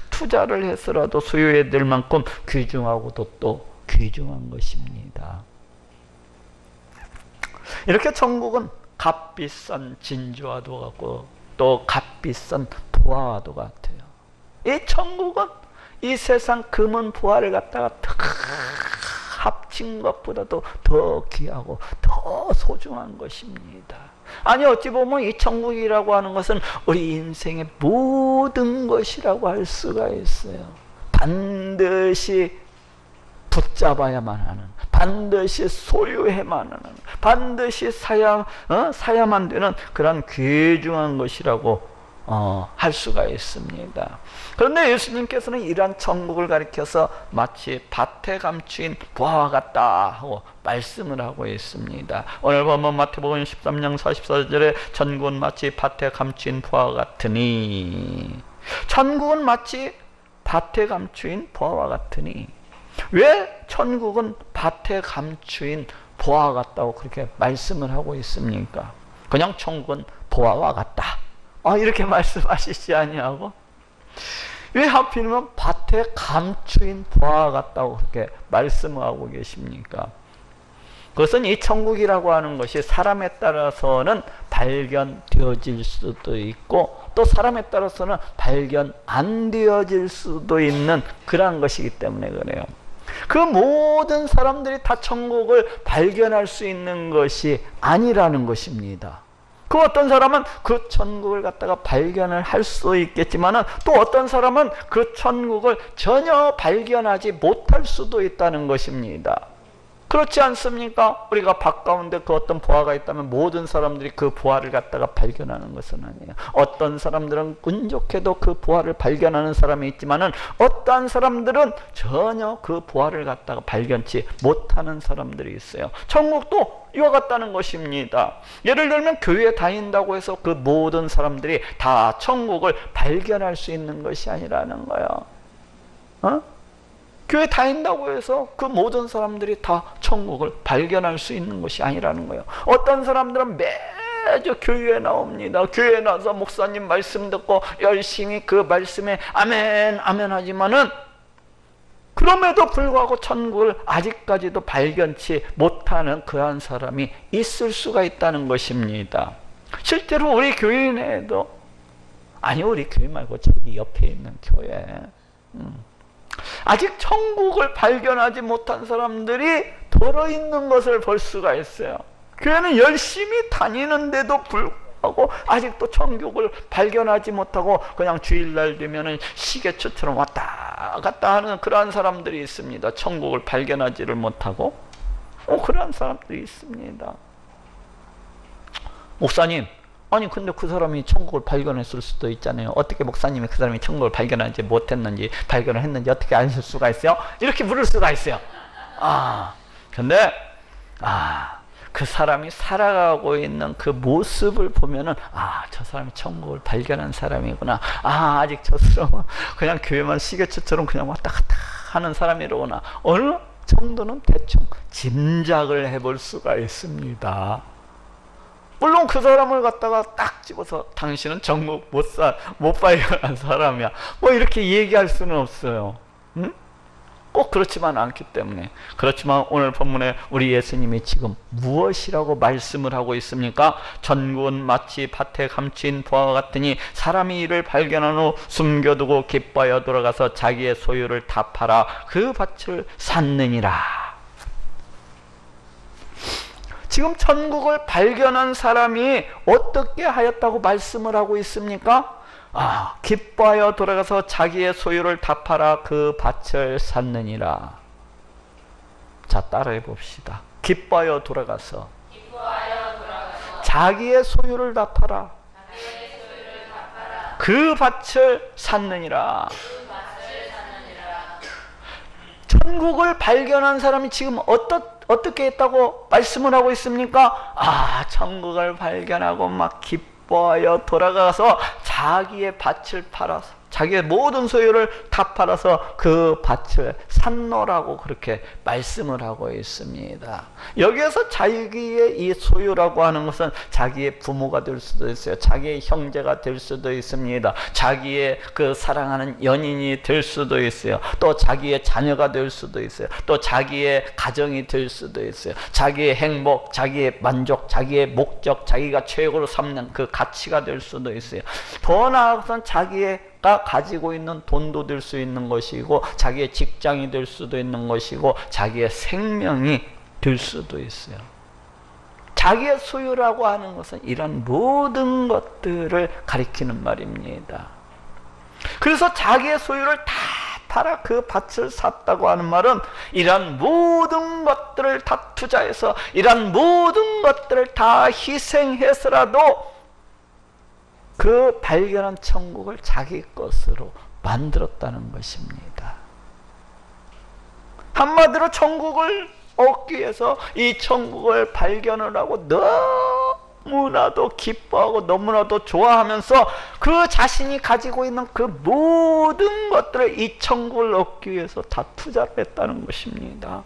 투자를 해서라도 소유해야 될 만큼 귀중하고도 또 귀중한 것입니다. 이렇게 천국은 값비싼 진주와도 같고 또 값비싼 보화와도 같아요. 이 천국은 이 세상 금은 보화를 갖다가 합친 것보다도 더 귀하고 더 소중한 것입니다. 아니 어찌 보면 이 천국이라고 하는 것은 우리 인생의 모든 것이라고 할 수가 있어요. 반드시 붙잡아야만 하는, 반드시 소유해야만 하는, 반드시 사야만 되는 그런 귀중한 것이라고 할 수가 있습니다. 그런데 예수님께서는 이러한 천국을 가리켜서 마치 밭에 감추인 보화와 같다 하고 말씀을 하고 있습니다. 오늘 보면 마태복음 13장 44절에 천국은 마치 밭에 감추인 보화와 같으니, 천국은 마치 밭에 감추인 보화와 같으니, 왜 천국은 밭에 감추인 보화와 같다고 그렇게 말씀을 하고 있습니까? 그냥 천국은 보화와 같다 이렇게 말씀하시지 아니하고 왜 하필이면 밭에 감추인 보화와 같다고 그렇게 말씀하고 계십니까? 그것은 이 천국이라고 하는 것이 사람에 따라서는 발견되어질 수도 있고 또 사람에 따라서는 발견 안 되어질 수도 있는 그러한 것이기 때문에 그래요. 그 모든 사람들이 다 천국을 발견할 수 있는 것이 아니라는 것입니다. 그 어떤 사람은 그 천국을 갖다가 발견을 할 수 있겠지만 또 어떤 사람은 그 천국을 전혀 발견하지 못할 수도 있다는 것입니다. 그렇지 않습니까? 우리가 밭 가운데 그 어떤 보화가 있다면 모든 사람들이 그 보화를 갖다가 발견하는 것은 아니에요. 어떤 사람들은 운 좋게도 그 보화를 발견하는 사람이 있지만은 어떠한 사람들은 전혀 그 보화를 갖다가 발견치 못하는 사람들이 있어요. 천국도 이와 같다는 것입니다. 예를 들면 교회에 다닌다고 해서 그 모든 사람들이 다 천국을 발견할 수 있는 것이 아니라는 거예요. 교회 다닌다고 해서 그 모든 사람들이 다 천국을 발견할 수 있는 것이 아니라는 거예요. 어떤 사람들은 매주 교회에 나옵니다. 교회에 나와서 목사님 말씀 듣고 열심히 그 말씀에 아멘 아멘 하지만은 그럼에도 불구하고 천국을 아직까지도 발견치 못하는 그러한 사람이 있을 수가 있다는 것입니다. 실제로 우리 교회 내에도, 아니 우리 교회 말고 저기 옆에 있는 교회, 아직 천국을 발견하지 못한 사람들이 들어있는 것을 볼 수가 있어요. 교회는 열심히 다니는데도 불구하고 아직도 천국을 발견하지 못하고 그냥 주일날 되면 시계추처럼 왔다 갔다 하는 그러한 사람들이 있습니다. 천국을 발견하지를 못하고 그러한 사람들이 있습니다. 목사님, 아니 근데 그 사람이 천국을 발견했을 수도 있잖아요. 어떻게 목사님이 그 사람이 천국을 발견하지 못했는지 발견을 했는지 어떻게 아실 수가 있어요? 이렇게 물을 수가 있어요. 근데 그 사람이 살아가고 있는 그 모습을 보면은 아, 저 사람이 천국을 발견한 사람이구나. 아, 아직 저 사람은 그냥 교회만 시계추처럼 그냥 왔다 갔다 하는 사람이로구나. 어느 정도는 대충 짐작을 해볼 수가 있습니다. 물론 그 사람을 갖다가 딱 집어서 당신은 천국 못 발견한 사람이야, 뭐 이렇게 얘기할 수는 없어요. 응? 꼭 그렇지만 않기 때문에. 그렇지만 오늘 본문에 우리 예수님이 지금 무엇이라고 말씀을 하고 있습니까? 천국은 마치 밭에 감추인 보화와 같으니 사람이 이를 발견한 후 숨겨두고 기뻐하여 돌아가서 자기의 소유를 다 팔아 그 밭을 샀느니라. 지금 천국을 발견한 사람이 어떻게 하였다고 말씀을 하고 있습니까? 아, 기뻐하여 돌아가서 자기의 소유를 다 팔아 그 밭을 샀느니라. 자, 따라해 봅시다. 기뻐하여 돌아가서 자기의 소유를 다 팔아 그 밭을 샀느니라. 천국을 발견한 사람이 지금 어떻게 했다고 말씀을 하고 있습니까? 아, 천국을 발견하고 막 기뻐하여 돌아가서 자기의 밭을 팔아서, 자기의 모든 소유를 다 팔아서 그 밭을 샀노라고 그렇게 말씀을 하고 있습니다. 여기에서 자기의 이 소유라고 하는 것은 자기의 부모가 될 수도 있어요. 자기의 형제가 될 수도 있습니다. 자기의 그 사랑하는 연인이 될 수도 있어요. 또 자기의 자녀가 될 수도 있어요. 또 자기의 가정이 될 수도 있어요. 자기의 행복, 자기의 만족, 자기의 목적, 자기가 최고로 삼는 그 가치가 될 수도 있어요. 더 나아가서는 자기의 가지고 있는 돈도 될 수 있는 것이고, 자기의 직장이 될 수도 있는 것이고, 자기의 생명이 될 수도 있어요. 자기의 소유라고 하는 것은 이런 모든 것들을 가리키는 말입니다. 그래서 자기의 소유를 다 팔아 그 밭을 샀다고 하는 말은 이런 모든 것들을 다 투자해서, 이런 모든 것들을 다 희생해서라도 그 발견한 천국을 자기 것으로 만들었다는 것입니다. 한마디로 천국을 얻기 위해서 이 천국을 발견을 하고 너무나도 기뻐하고 너무나도 좋아하면서 그 자신이 가지고 있는 그 모든 것들을 이 천국을 얻기 위해서 다 투자를 했다는 것입니다.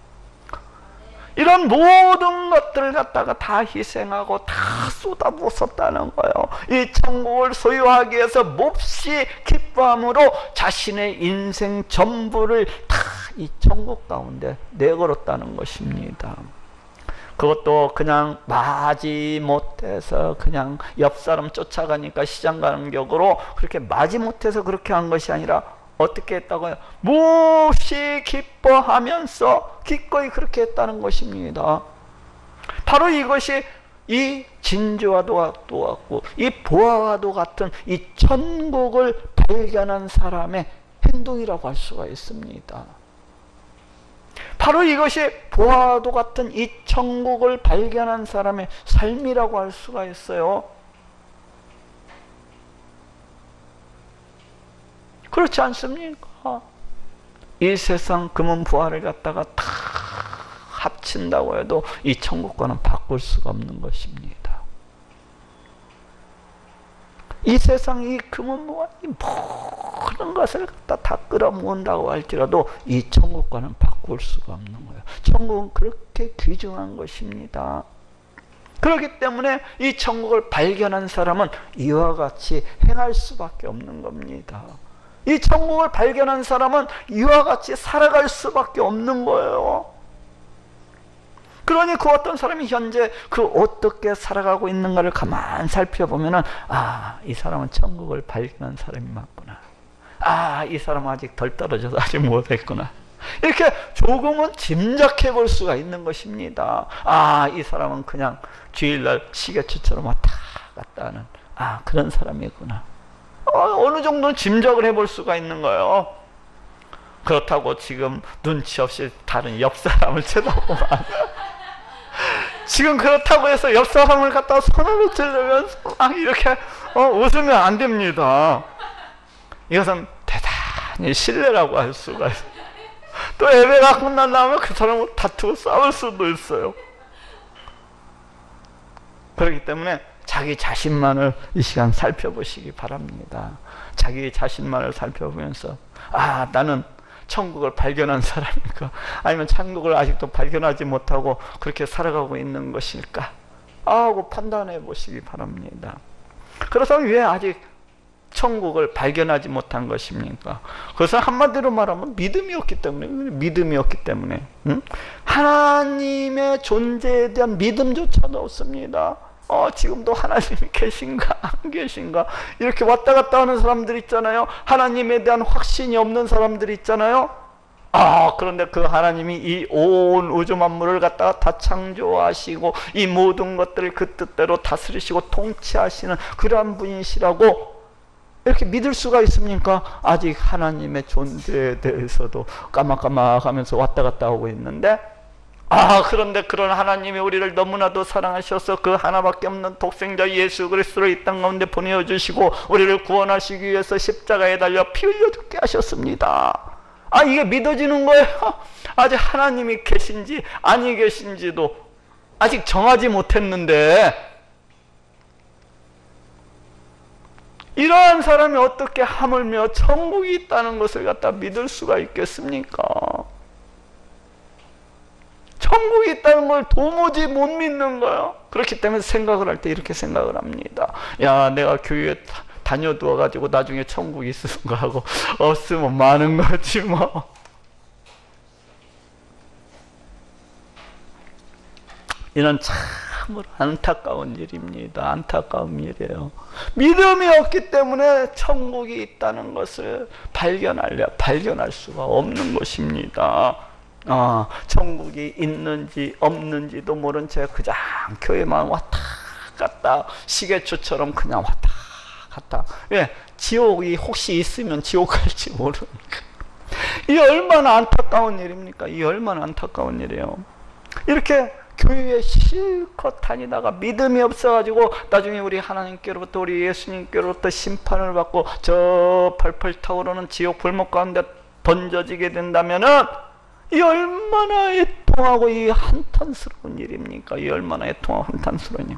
이런 모든 것들을 갖다가 다 희생하고 다 쏟아부었다는 거예요. 이 천국을 소유하기 위해서 몹시 기뻐함으로 자신의 인생 전부를 다 이 천국 가운데 내걸었다는 것입니다. 그것도 그냥 마지못해서 그냥 옆 사람 쫓아가니까 시장 가는 격으로 그렇게 마지못해서 그렇게 한 것이 아니라 어떻게 했다고요? 몹시 기뻐하면서 기꺼이 그렇게 했다는 것입니다. 바로 이것이 이 진주와도 같고 이 보화와도 같은 이 천국을 발견한 사람의 행동이라고 할 수가 있습니다. 바로 이것이 보화와도 같은 이 천국을 발견한 사람의 삶이라고 할 수가 있어요. 그렇지 않습니까? 이 세상 금은 부화를 갖다가 다 합친다고 해도 이 천국과는 바꿀 수가 없는 것입니다. 이 세상 이 금은 부화, 이 모든 것을 갖다 다 끌어모은다고 할지라도 이 천국과는 바꿀 수가 없는 거예요. 천국은 그렇게 귀중한 것입니다. 그렇기 때문에 이 천국을 발견한 사람은 이와 같이 행할 수밖에 없는 겁니다. 이 천국을 발견한 사람은 이와 같이 살아갈 수밖에 없는 거예요. 그러니 그 어떤 사람이 현재 그 어떻게 살아가고 있는가를 가만 살펴보면은, 아, 이 사람은 천국을 발견한 사람이 맞구나. 아, 이 사람은 아직 덜 떨어져서 아직 못했구나. 이렇게 조금은 짐작해 볼 수가 있는 것입니다. 아, 이 사람은 그냥 주일날 시계추처럼 왔다 갔다 하는, 아, 그런 사람이구나. 어느 정도는 짐작을 해볼 수가 있는 거예요. 그렇다고 지금 눈치 없이 다른 옆 사람을 쳐다보면 지금 그렇다고 해서 옆 사람을 갖다 손으로 찔러면서 막 이렇게 웃으면 안 됩니다. 이것은 대단히 신뢰라고 할 수가 있어요. 또 예배가 끝난 다음에 그 사람을 다투고 싸울 수도 있어요. 그렇기 때문에 자기 자신만을 이 시간 살펴보시기 바랍니다. 자기 자신만을 살펴보면서 나는 천국을 발견한 사람일까? 아니면 천국을 아직도 발견하지 못하고 그렇게 살아가고 있는 것일까? 하고 판단해 보시기 바랍니다. 그렇다면 왜 아직 천국을 발견하지 못한 것입니까? 그것은 한마디로 말하면 믿음이 없기 때문에, 하나님의 존재에 대한 믿음조차도 없습니다. 지금도 하나님이 계신가 안 계신가 이렇게 왔다 갔다 하는 사람들 있잖아요. 하나님에 대한 확신이 없는 사람들 있잖아요. 그런데 그 하나님이 이 온 우주 만물을 갖다가 다 창조하시고 이 모든 것들을 그 뜻대로 다스리시고 통치하시는 그러한 분이시라고 이렇게 믿을 수가 있습니까? 아직 하나님의 존재에 대해서도 까막까막하면서 왔다 갔다 하고 있는데, 그런데 그런 하나님이 우리를 너무나도 사랑하셔서 그 하나밖에 없는 독생자 예수 그리스도를 이 땅 가운데 보내주시고 우리를 구원하시기 위해서 십자가에 달려 피 흘려 죽게 하셨습니다. 이게 믿어지는 거예요? 아직 하나님이 계신지 아니 계신지도 아직 정하지 못했는데, 이러한 사람이 어떻게 하물며 천국이 있다는 것을 갖다 믿을 수가 있겠습니까? 천국이 있다는 걸 도무지 못 믿는 거예요. 그렇기 때문에 생각을 할 때 이렇게 생각을 합니다. 내가 교회에 다녀두어 가지고 나중에 천국이 있을까 하고 없으면 많은 거지 뭐. 이런 참으로 안타까운 일입니다. 안타까운 일이에요. 믿음이 없기 때문에 천국이 있다는 것을 발견할 수가 없는 것입니다. 천국이 있는지 없는지도 모른 채 그냥 교회만 왔다 갔다 시계초처럼 그냥 왔다 갔다. 왜? 지옥이 혹시 있으면 지옥 갈지 모르니까. 이 얼마나 안타까운 일입니까? 이 얼마나 안타까운 일이에요. 이렇게 교회에 실컷 다니다가 믿음이 없어가지고 나중에 우리 하나님께로부터 우리 예수님께로부터 심판을 받고 저 펄펄 타오르는 지옥 불목 가운데 던져지게 된다면은 이 얼마나 애통하고 이 한탄스러운 일입니까? 이 얼마나 애통하고 한탄스러운 일.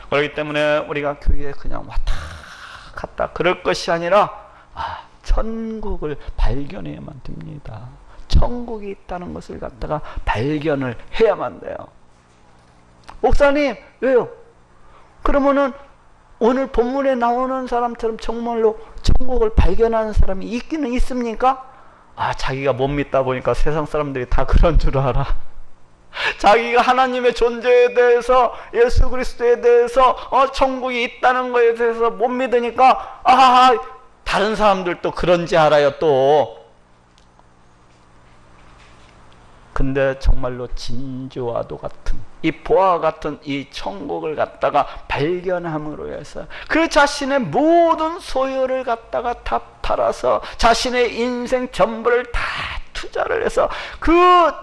그렇기 때문에 우리가 교회에 그냥 왔다 갔다 그럴 것이 아니라 천국을 발견해야만 됩니다. 천국이 있다는 것을 갖다가 발견을 해야만 돼요. 목사님, 왜요? 그러면은 오늘 본문에 나오는 사람처럼 정말로 천국을 발견하는 사람이 있기는 있습니까? 자기가 못 믿다 보니까 세상 사람들이 다 그런 줄 알아. 자기가 하나님의 존재에 대해서, 예수 그리스도에 대해서, 천국이 있다는 것에 대해서 못 믿으니까 다른 사람들도 그런지 알아요 또. 근데 정말로 진주와도 같은 이 보화와 같은 이 천국을 갖다가 발견함으로 해서 그 자신의 모든 소유를 갖다가 다 팔아서 자신의 인생 전부를 다 투자를 해서 그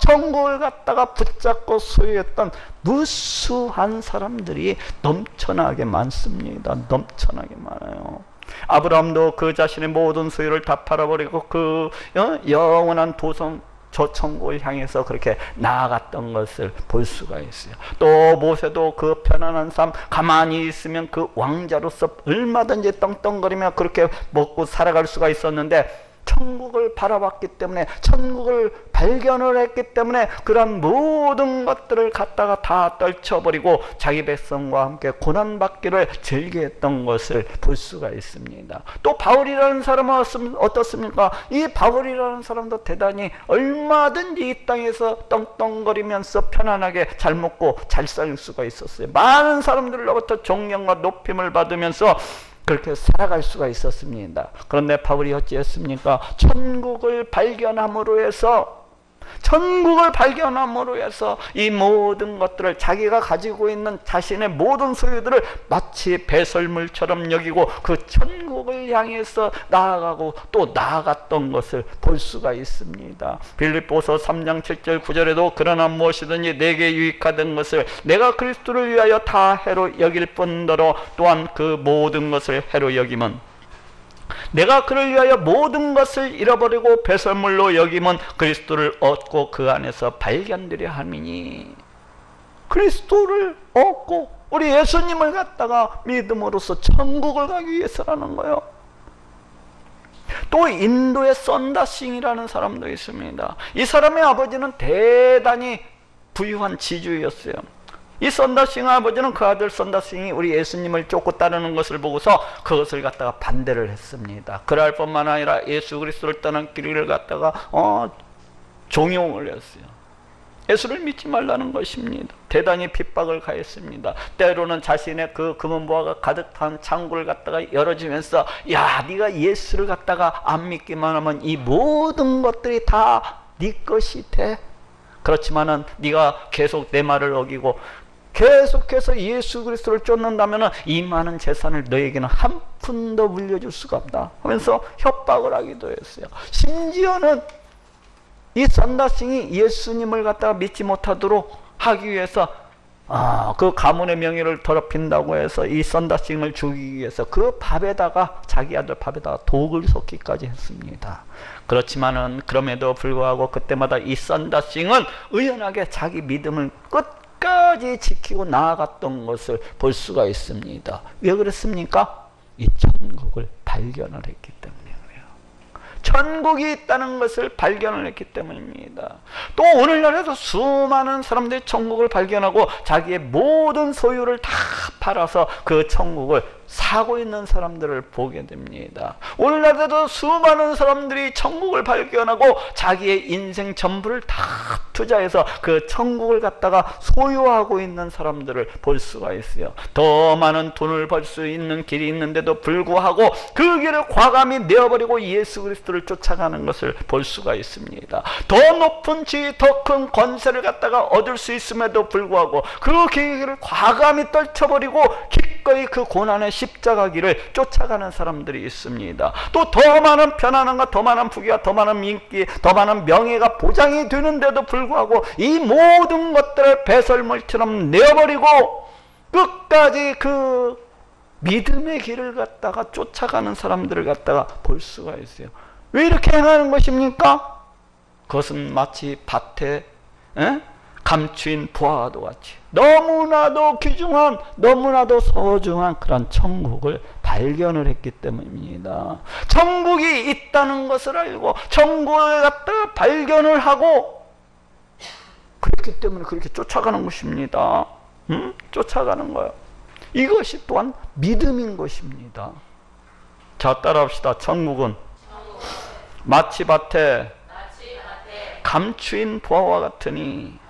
천국을 갖다가 붙잡고 소유했던 무수한 사람들이 넘쳐나게 많습니다. 넘쳐나게 많아요. 아브라함도 그 자신의 모든 소유를 다 팔아버리고 그 영원한 도성 저 천국을 향해서 그렇게 나아갔던 것을 볼 수가 있어요. 또 모세도 그 편안한 삶, 가만히 있으면 그 왕자로서 얼마든지 떵떵거리며 그렇게 먹고 살아갈 수가 있었는데, 천국을 바라봤기 때문에, 천국을 발견을 했기 때문에 그런 모든 것들을 갖다가 다 떨쳐버리고 자기 백성과 함께 고난받기를 즐겨했던 것을 볼 수가 있습니다. 또 바울이라는 사람은 어떻습니까? 이 바울이라는 사람도 대단히 얼마든지 이 땅에서 떵떵거리면서 편안하게 잘 먹고 잘 살 수가 있었어요. 많은 사람들로부터 존경과 높임을 받으면서 그렇게 살아갈 수가 있었습니다. 그런데 바울이 어찌했습니까? 천국을 발견함으로 해서 이 모든 것들을, 자기가 가지고 있는 자신의 모든 소유들을 마치 배설물처럼 여기고 그 천국을 향해서 나아가고 또 나아갔던 것을 볼 수가 있습니다. 빌립보서 3장 7절 9절에도 그러나 무엇이든지 내게 유익하던 것을 내가 그리스도를 위하여 다 해로 여길 뿐더러 또한 그 모든 것을 해로 여김은 내가 그를 위하여 모든 것을 잃어버리고 배설물로 여김은 그리스도를 얻고 그 안에서 발견되려 함이니. 그리스도를 얻고 우리 예수님을 갖다가 믿음으로써 천국을 가기 위해서라는 거예요. 또 인도의 썬다싱이라는 사람도 있습니다. 이 사람의 아버지는 대단히 부유한 지주였어요. 이 썬다싱 아버지는 그 아들 썬다싱이 우리 예수님을 쫓고 따르는 것을 보고서 그것을 갖다가 반대를 했습니다. 그럴 뿐만 아니라 예수 그리스도를 떠난 길을 갖다가 종용을 했어요. 예수를 믿지 말라는 것입니다. 대단히 핍박을 가했습니다. 때로는 자신의 그 금은보화가 가득한 창고를 갖다가 열어주면서 야, 네가 예수를 갖다가 안 믿기만 하면 이 모든 것들이 다 네 것이 돼. 그렇지만은 네가 계속 내 말을 어기고 계속해서 예수 그리스도를 쫓는다면 이 많은 재산을 너에게는 한 푼도 물려줄 수가 없다 하면서 협박을 하기도 했어요. 심지어는 이 썬다싱이 예수님을 갖다가 믿지 못하도록 하기 위해서 그 가문의 명예를 더럽힌다고 해서 이 썬다싱을 죽이기 위해서 그 밥에다가, 자기 아들 밥에다가 독을 섞기까지 했습니다. 그렇지만은 그럼에도 불구하고 그때마다 이 썬다싱은 의연하게 자기 믿음을 끝까지 지키고 나아갔던 것을 볼 수가 있습니다. 왜 그랬습니까? 이 천국을 발견을 했기 때문에. 천국이 있다는 것을 발견을 했기 때문입니다. 또 오늘날에도 수많은 사람들이 천국을 발견하고 자기의 모든 소유를 다 팔아서 그 천국을 사고 있는 사람들을 보게 됩니다. 오늘날에도 수많은 사람들이 천국을 발견하고 자기의 인생 전부를 다 투자해서 그 천국을 갖다가 소유하고 있는 사람들을 볼 수가 있어요. 더 많은 돈을 벌 수 있는 길이 있는데도 불구하고 그 길을 과감히 내어버리고 예수 그리스도를 쫓아가는 것을 볼 수가 있습니다. 더 높은 지위, 더 큰 권세를 갖다가 얻을 수 있음에도 불구하고 그 길을 과감히 떨쳐버리고 기꺼이 그 고난의 십자가 길을 쫓아가는 사람들이 있습니다. 또 더 많은 편안함과 더 많은 부귀와 더 많은 인기, 더 많은 명예가 보장이 되는데도 불구하고 이 모든 것들을 배설물처럼 내어버리고 끝까지 그 믿음의 길을 갖다가 쫓아가는 사람들을 갖다가 볼 수가 있어요. 왜 이렇게 행하는 것입니까? 그것은 마치 밭에 감추인 보화와도 같이 너무나도 귀중한, 너무나도 소중한 그런 천국을 발견을 했기 때문입니다. 천국이 있다는 것을 알고 천국을 갖다가 발견을 하고 그렇기 때문에 그렇게 쫓아가는 것입니다. 쫓아가는 거예요. 이것이 또한 믿음인 것입니다. 자, 따라합시다. 천국은 마치 밭에 감추인 보화와 같으니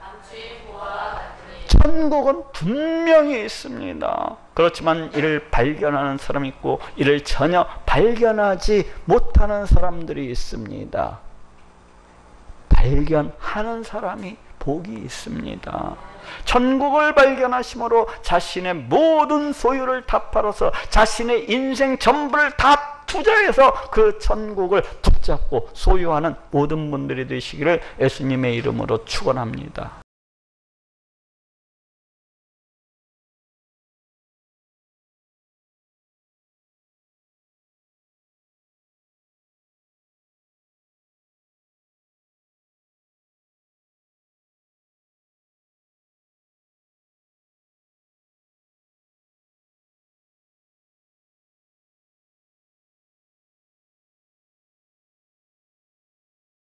천국은 분명히 있습니다. 그렇지만 이를 발견하는 사람이 있고 이를 전혀 발견하지 못하는 사람들이 있습니다. 발견하는 사람이 복이 있습니다. 천국을 발견하심으로 자신의 모든 소유를 다 팔아서 자신의 인생 전부를 다 투자해서 그 천국을 붙잡고 소유하는 모든 분들이 되시기를 예수님의 이름으로 축원합니다.